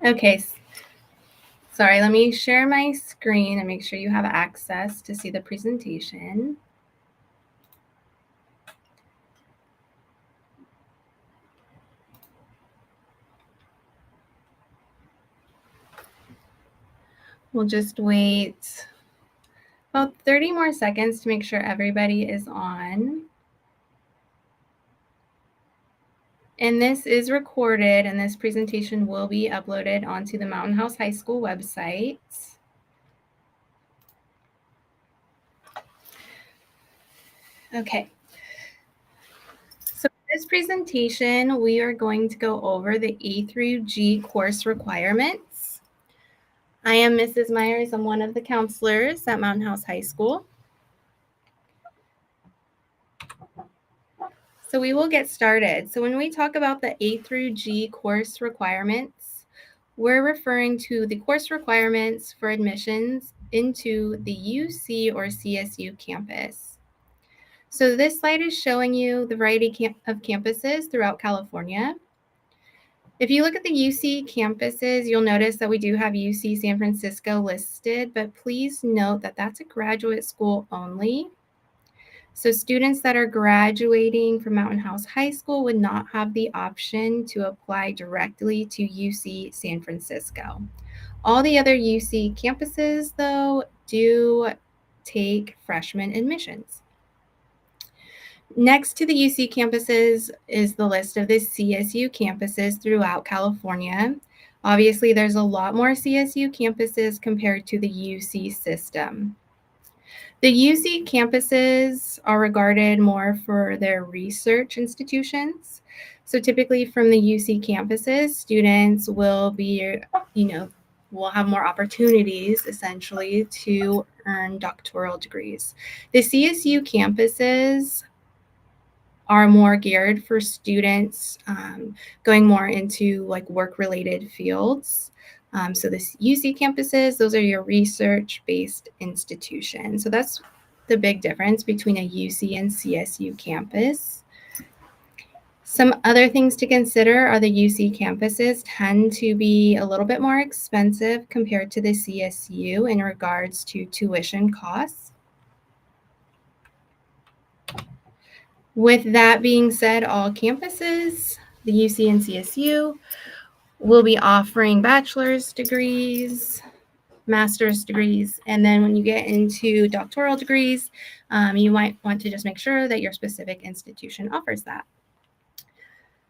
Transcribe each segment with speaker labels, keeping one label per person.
Speaker 1: Okay, sorry, let me share my screen and make sure you have access to see the presentation. We'll just wait about 30 more seconds to make sure everybody is on. And this is recorded, and this presentation will be uploaded onto the Mountain House High School website. Okay. So for this presentation, we are going to go over the A through G course requirements. I am Mrs. Myers. I'm one of the counselors at Mountain House High School. So we will get started. So when we talk about the A through G course requirements, we're referring to the course requirements for admissions into the UC or CSU campus. So this slide is showing you the variety of campuses throughout California. If you look at the UC campuses, you'll notice that we do have UC San Francisco listed, but please note that that's a graduate school only. So students that are graduating from Mountain House High School would not have the option to apply directly to UC San Francisco. All the other UC campuses, though, do take freshman admissions. Next to the UC campuses is the list of the CSU campuses throughout California. Obviously, there's a lot more CSU campuses compared to the UC system. The UC campuses are regarded more for their research institutions. So typically from the UC campuses, students will be, will have more opportunities essentially to earn doctoral degrees. The CSU campuses are more geared for students going more into like work-related fields. So the UC campuses, those are your research-based institutions. So that's the big difference between a UC and CSU campus. Some other things to consider are the UC campuses tend to be a little bit more expensive compared to the CSU in regards to tuition costs. With that being said, all campuses, the UC and CSU, will be offering bachelor's degrees, master's degrees, and then when you get into doctoral degrees, you might want to just make sure that your specific institution offers that.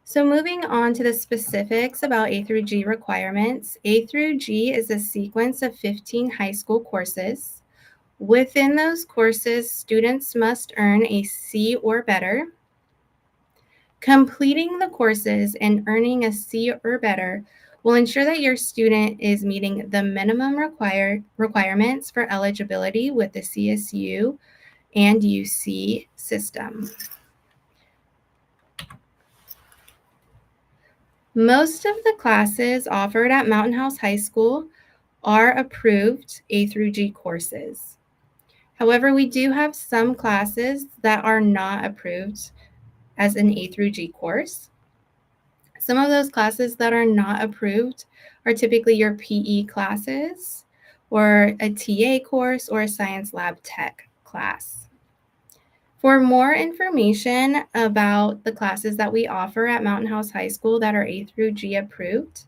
Speaker 1: So moving on to the specifics about A through G requirements, A through G is a sequence of 15 high school courses. Within those courses, students must earn a C or better. Completing the courses and earning a C or better will ensure that your student is meeting the minimum requirements for eligibility with the CSU and UC system. Most of the classes offered at Mountain House High School are approved A through G courses. However, we do have some classes that are not approved as an A through G course. Some of those classes that are not approved are typically your PE classes or a TA course or a science lab tech class. For more information about the classes that we offer at Mountain House High School that are A through G approved,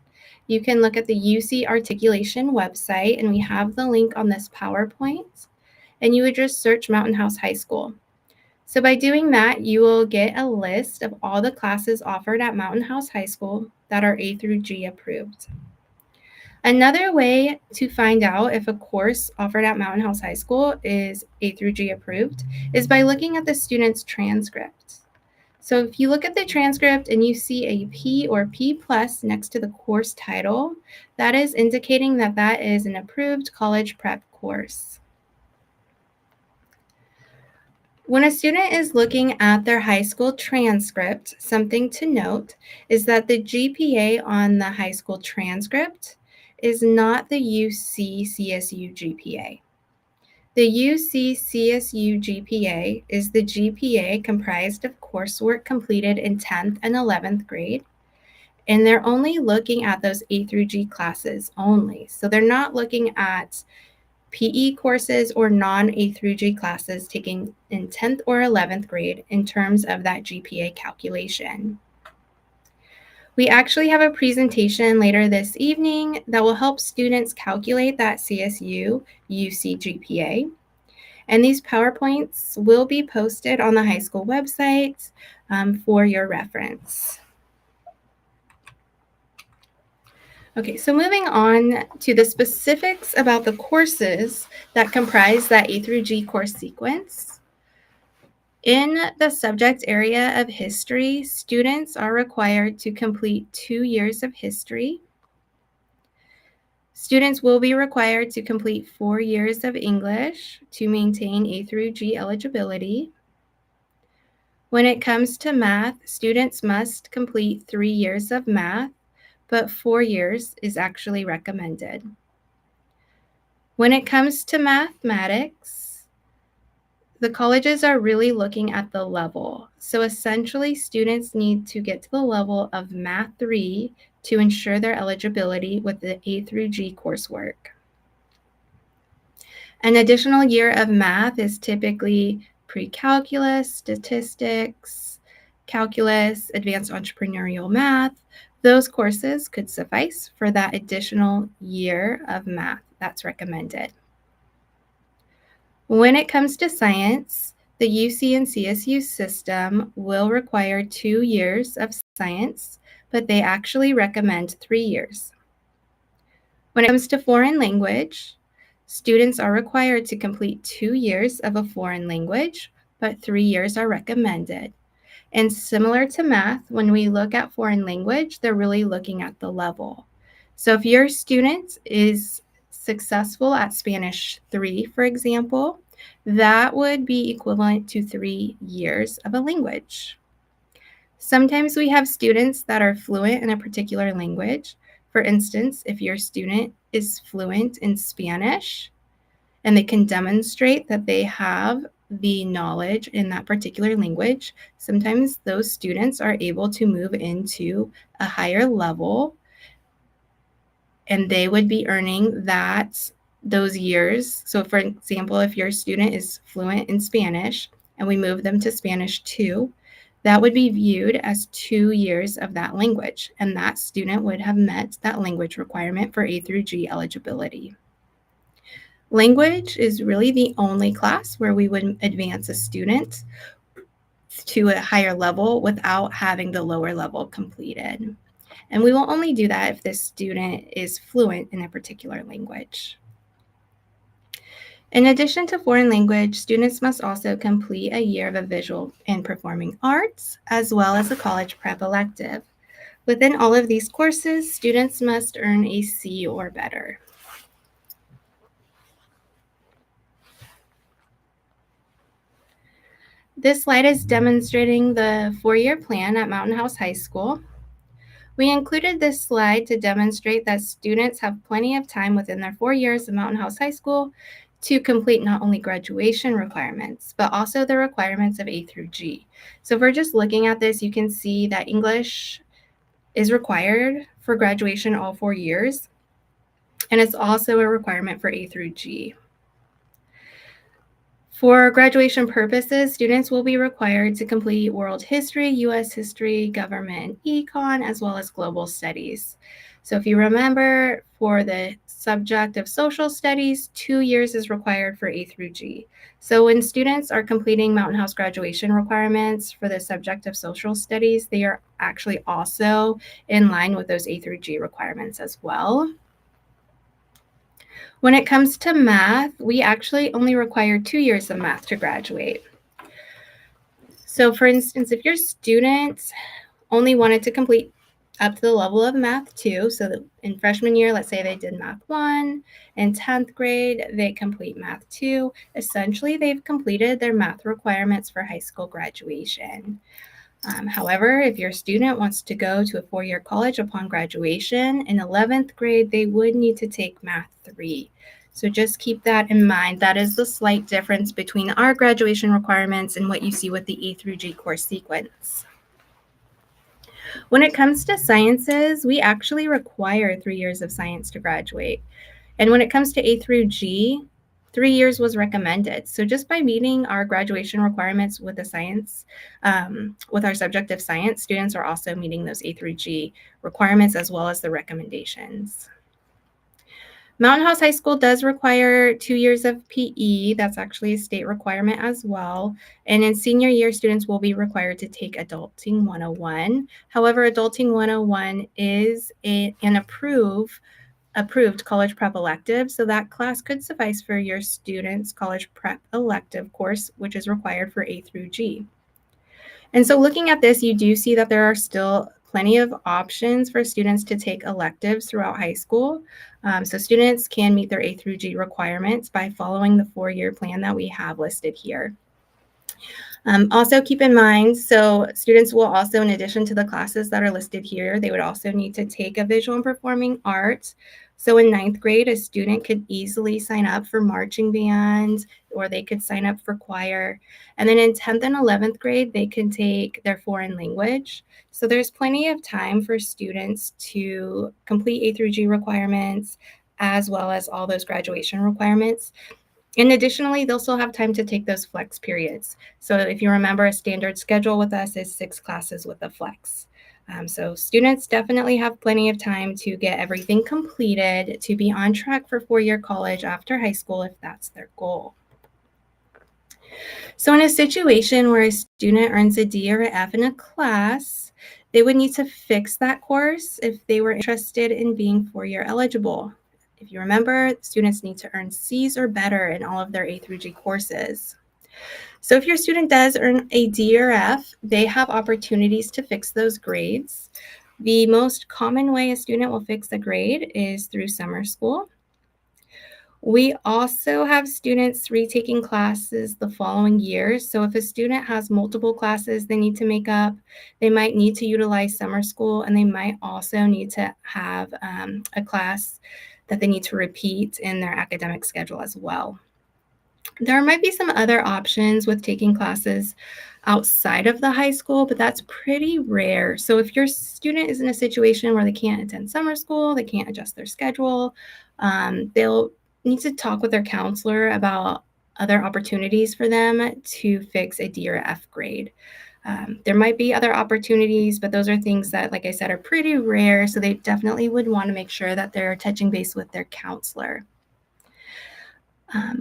Speaker 1: you can look at the UC Articulation website, and we have the link on this PowerPoint, and you would just search Mountain House High School. So by doing that, you will get a list of all the classes offered at Mountain House High School that are A through G approved. Another way to find out if a course offered at Mountain House High School is A through G approved is by looking at the student's transcript. So if you look at the transcript and you see a P or P plus next to the course title, that is indicating that that is an approved college prep course. When a student is looking at their high school transcript, something to note is that the GPA on the high school transcript is not the UC-CSU GPA. The UC-CSU GPA is the GPA comprised of coursework completed in 10th and 11th grade, And they're only looking at those A through G classes only. So they're not looking at PE courses or non-A through G classes taking in 10th or 11th grade in terms of that GPA calculation. We actually have a presentation later this evening that will help students calculate that CSU UC GPA. And these PowerPoints will be posted on the high school website for your reference. Okay, so moving on to the specifics about the courses that comprise that A through G course sequence. In the subject area of history, students are required to complete 2 years of history. Students will be required to complete 4 years of English to maintain A through G eligibility. When it comes to math, students must complete 3 years of math, but 4 years is actually recommended. When it comes to mathematics, the colleges are really looking at the level. So essentially, students need to get to the level of Math 3 to ensure their eligibility with the A through G coursework. An additional year of math is typically pre-calculus, statistics, calculus, advanced entrepreneurial math. Those courses could suffice for that additional year of math that's recommended. When it comes to science, the UC and CSU system will require 2 years of science, but they actually recommend 3 years. When it comes to foreign language, students are required to complete 2 years of a foreign language, but 3 years are recommended. And similar to math, when we look at foreign language, they're really looking at the level. So if your student is successful at Spanish 3, for example, that would be equivalent to 3 years of a language. Sometimes we have students that are fluent in a particular language. For instance, if your student is fluent in Spanish and they can demonstrate that they have the knowledge in that particular language, sometimes those students are able to move into a higher level and they would be earning those years. So for example, if your student is fluent in Spanish and we move them to Spanish 2, that would be viewed as 2 years of that language, and that student would have met that language requirement for A through G eligibility. Language is really the only class where we would advance a student to a higher level without having the lower level completed. And we will only do that if this student is fluent in a particular language. In addition to foreign language, students must also complete a year of a visual and performing arts, as well as a college prep elective. Within all of these courses, students must earn a C or better. This slide is demonstrating the 4-year plan at Mountain House High School. We included this slide to demonstrate that students have plenty of time within their 4 years of Mountain House High School to complete not only graduation requirements, but also the requirements of A through G. So if we're just looking at this, you can see that English is required for graduation all 4 years, and it's also a requirement for A through G. For graduation purposes, students will be required to complete world history, U.S. history, government econ, as well as global studies. So if you remember, for the subject of social studies, 2 years is required for A through G. So when students are completing Mountain House graduation requirements for the subject of social studies, they are actually also in line with those A through G requirements as well. When it comes to math, we actually only require 2 years of math to graduate. So for instance, if your student only wanted to complete up to the level of math 2, so that in freshman year, let's say they did math 1, in 10th grade, they complete math 2, essentially they've completed their math requirements for high school graduation. However, if your student wants to go to a 4-year college upon graduation, in 11th grade, they would need to take math 3. So just keep that in mind. That is the slight difference between our graduation requirements and what you see with the A through G course sequence. When it comes to sciences, we actually require 3 years of science to graduate. And when it comes to A through G, 3 years was recommended. So just by meeting our graduation requirements with the science, with our subject of science, students are also meeting those A through G requirements as well as the recommendations. Mountain House High School does require 2 years of PE. That's actually a state requirement as well. And in senior year, students will be required to take Adulting 101. However, Adulting 101 is an approved college prep elective, so that class could suffice for your student's college prep elective course, which is required for A through G. And so looking at this, you do see that there are still plenty of options for students to take electives throughout high school. So students can meet their A through G requirements by following the 4-year plan that we have listed here. Also keep in mind, so students will also, in addition to the classes that are listed here, they would also need to take a visual and performing arts. So in 9th grade, a student could easily sign up for marching band, or they could sign up for choir. And then in 10th and 11th grade, they can take their foreign language. So there's plenty of time for students to complete A through G requirements, as well as all those graduation requirements. And additionally, they'll still have time to take those flex periods. So if you remember, a standard schedule with us is 6 classes with a flex. So students definitely have plenty of time to get everything completed to be on track for 4-year college after high school if that's their goal. So in a situation where a student earns a D or an F in a class, they would need to fix that course if they were interested in being 4-year eligible. If you remember, students need to earn C's or better in all of their A through G courses. So if your student does earn a D or F, they have opportunities to fix those grades. The most common way a student will fix a grade is through summer school. We also have students retaking classes the following year. So if a student has multiple classes they need to make up, they might need to utilize summer school, and they might also need to have a class that they need to repeat in their academic schedule as well. There might be some other options with taking classes outside of the high school, but that's pretty rare. So if your student is in a situation where they can't attend summer school, they can't adjust their schedule, they'll need to talk with their counselor about other opportunities for them to fix a D or F grade. There might be other opportunities, but those are things that, like I said, are pretty rare. So they definitely would want to make sure that they're touching base with their counselor.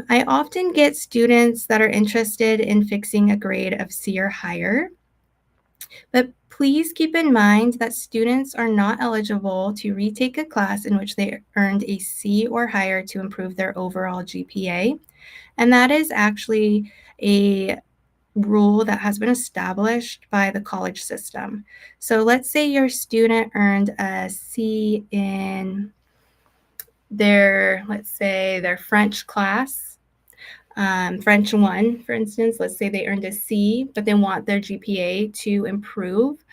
Speaker 1: I often get students that are interested in fixing a grade of C or higher, but please keep in mind that students are not eligible to retake a class in which they earned a C or higher to improve their overall GPA. And that is actually a rule that has been established by the college system. So let's say your student earned a C in let's say their French class, French 1, for instance. Let's say they earned a C, but they want their GPA to improve.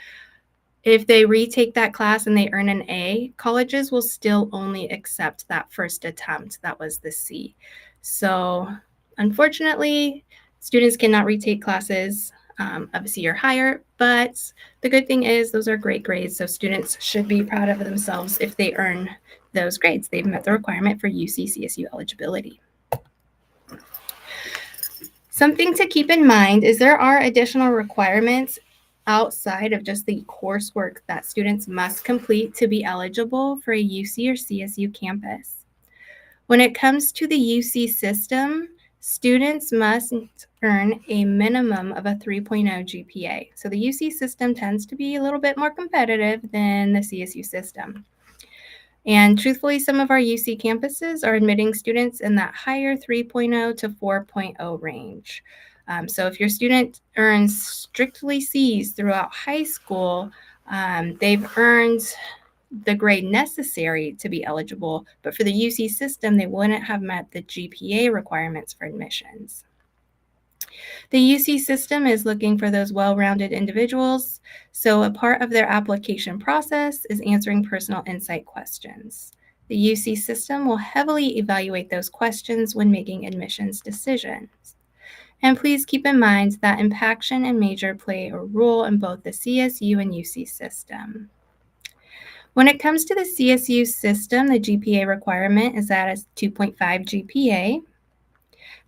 Speaker 1: If they retake that class and they earn an A, colleges will still only accept that first attempt that was the C. So unfortunately, students cannot retake classes of a C or higher, but the good thing is those are great grades, so students should be proud of themselves if they earn those grades. They've met the requirement for UC-CSU eligibility. Something to keep in mind is there are additional requirements outside of just the coursework that students must complete to be eligible for a UC or CSU campus. When it comes to the UC system, students must earn a minimum of a 3.0 GPA. So the UC system tends to be a little bit more competitive than the CSU system. And truthfully, some of our UC campuses are admitting students in that higher 3.0 to 4.0 range. So if your student earns strictly C's throughout high school, they've earned the grade necessary to be eligible, but for the UC system, they wouldn't have met the GPA requirements for admissions. The UC system is looking for those well-rounded individuals, so a part of their application process is answering personal insight questions. The UC system will heavily evaluate those questions when making admissions decisions. And please keep in mind that impaction and major play a role in both the CSU and UC system. When it comes to the CSU system, the GPA requirement is at a 2.5 GPA.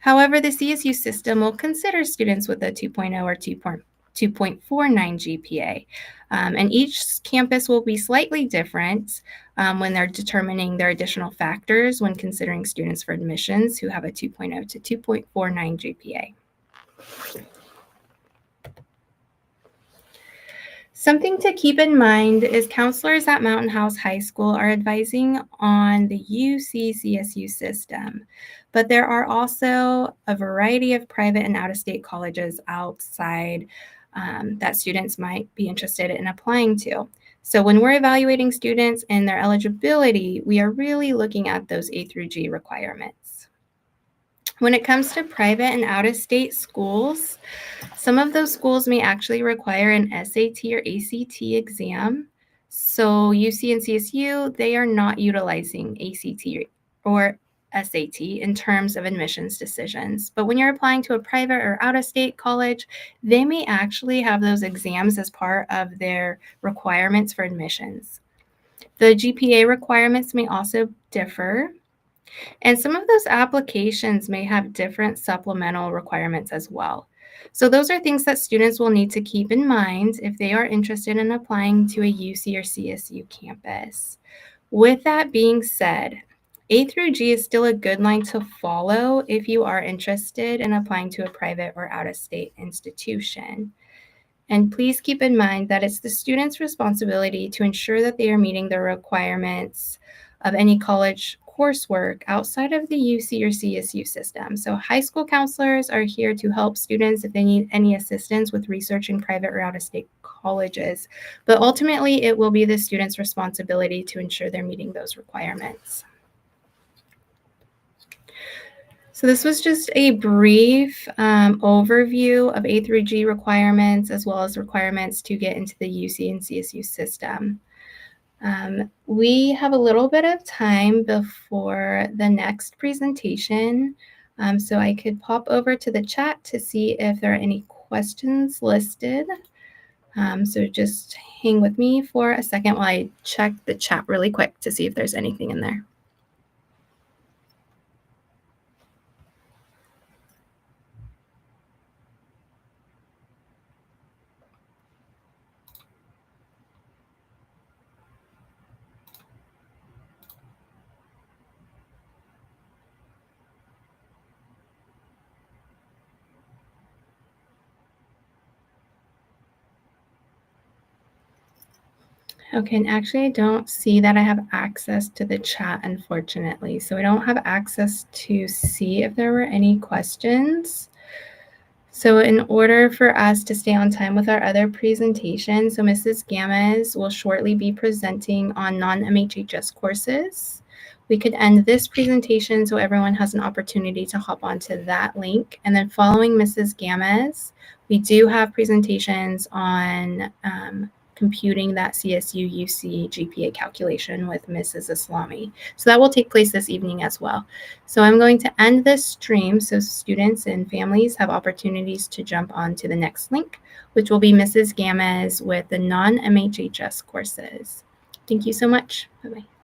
Speaker 1: However, the CSU system will consider students with a 2.0 or 2.49 GPA. And each campus will be slightly different when they're determining their additional factors when considering students for admissions who have a 2.0 to 2.49 GPA. Something to keep in mind is counselors at Mountain House High School are advising on the UC-CSU system, but there are also a variety of private and out-of-state colleges outside that students might be interested in applying to. So when we're evaluating students and their eligibility, we are really looking at those A through G requirements. When it comes to private and out-of-state schools, some of those schools may actually require an SAT or ACT exam. So UC and CSU, they are not utilizing ACT or SAT in terms of admissions decisions. But when you're applying to a private or out-of-state college, they may actually have those exams as part of their requirements for admissions. The GPA requirements may also differ. And some of those applications may have different supplemental requirements as well. So those are things that students will need to keep in mind if they are interested in applying to a UC or CSU campus. With that being said, A through G is still a good line to follow if you are interested in applying to a private or out-of-state institution. And please keep in mind that it's the student's responsibility to ensure that they are meeting the requirements of any college coursework outside of the UC or CSU system. So high school counselors are here to help students if they need any assistance with researching private or out-of-state colleges. But ultimately, it will be the student's responsibility to ensure they're meeting those requirements. So this was just a brief overview of A through G requirements as well as requirements to get into the UC and CSU system. We have a little bit of time before the next presentation, so I could pop over to the chat to see if there are any questions listed. So just hang with me for a second while I check the chat really quick to see if there's anything in there. Okay, and actually I don't see that I have access to the chat, unfortunately. So I don't have access to see if there were any questions. So in order for us to stay on time with our other presentation, so Mrs. Gamez will shortly be presenting on non-MHHS courses. We could end this presentation so everyone has an opportunity to hop onto that link. And then following Mrs. Gamez, we do have presentations on computing that CSU UC GPA calculation with Mrs. Islami. So that will take place this evening as well. So I'm going to end this stream so students and families have opportunities to jump on to the next link, which will be Mrs. Gamez with the non-MHHS courses. Thank you so much. Bye-bye.